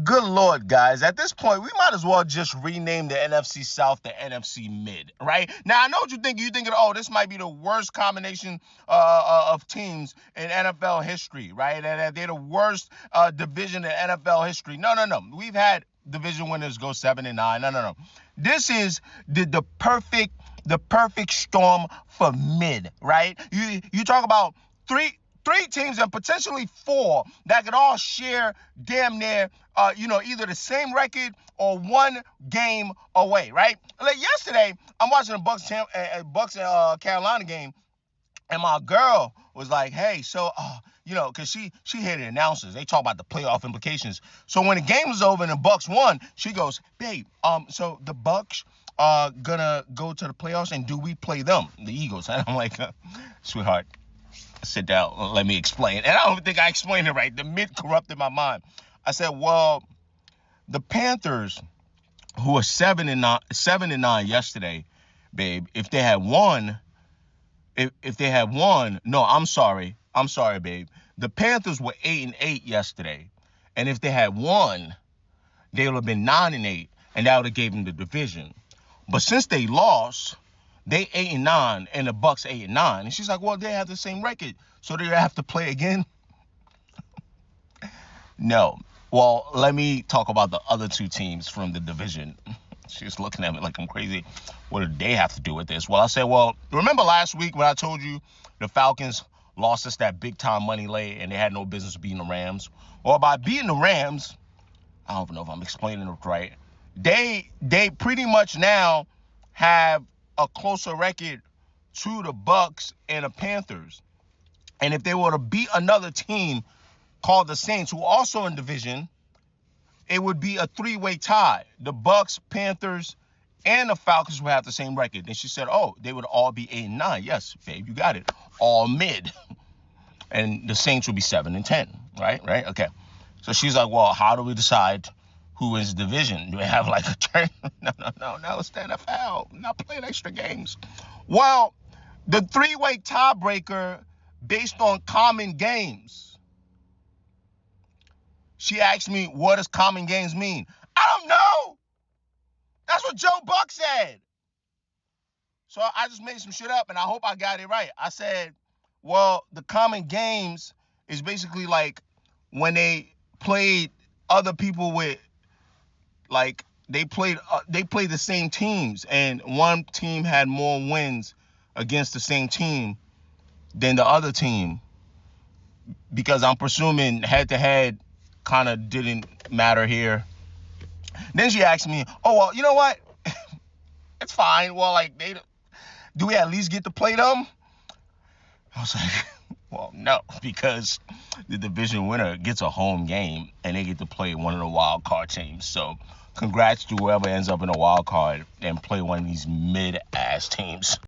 Good Lord, guys. At this point, we might as well just rename the NFC South the NFC Mid, right? Now, I know what you're thinking. You're thinking, oh, this might be the worst combination of teams in NFL history, right? And they're the worst division in NFL history. No. We've had division winners go 7-9. No. This is the perfect storm for mid, right? You talk about three teams and potentially four that could all share damn near, either the same record or one game away, right? Like yesterday, I'm watching the Bucks Carolina game, and my girl was like, "Hey, so because she hated announcers. They talk about the playoff implications. So when the game was over and the Bucks won, she goes, "Babe, so the Bucks are gonna go to the playoffs, and do we play them, the Eagles?" And I'm like, "Sweetheart, sit down, let me explain." And I don't think I explained it right. The mid corrupted my mind. I said, well, the Panthers, who were 7-9 yesterday, babe, if they had won, no, I'm sorry, babe. The Panthers were 8-8 yesterday, and if they had won, they would have been 9-8, and that would have gave them the division. But since they lost, they 8-9 and the Bucks 8-9, and she's like, well, they have the same record, so they have to play again. No. Well, let me talk about the other two teams from the division. She's looking at me like I'm crazy. What do they have to do with this? Well, I said, well, remember last week when I told you the Falcons lost us that big time money lay and they had no business beating the Rams? Well, by beating the Rams, I don't know if I'm explaining it right, they pretty much now have a closer record to the Bucks and the Panthers. And if they were to beat another team called the Saints, who are also in division, it would be a three-way tie. The Bucks, Panthers, and the Falcons would have the same record. And she said, oh, they would all be 8-9. Yes, babe, you got it. All mid. And the Saints would be 7-10, right? Okay. So she's like, well, how do we decide who wins the division? Do we have like a turn? No, it's the NFL. I'm not playing extra games. Well, the three-way tiebreaker based on common games. She asked me, what does common games mean? I don't know. That's what Joe Buck said. So I just made some shit up, and I hope I got it right. I said, well, the common games is basically like when they played other people with, like, they played the same teams, and one team had more wins against the same team than the other team, because I'm presuming head-to-head kind of didn't matter here. Then she asked me, oh, well, you know what? It's fine. Well, like, do we at least get to play them? I was like, well, no, because the division winner gets a home game and they get to play one of the wild card teams. So congrats to whoever ends up in a wild card and play one of these mid-ass teams.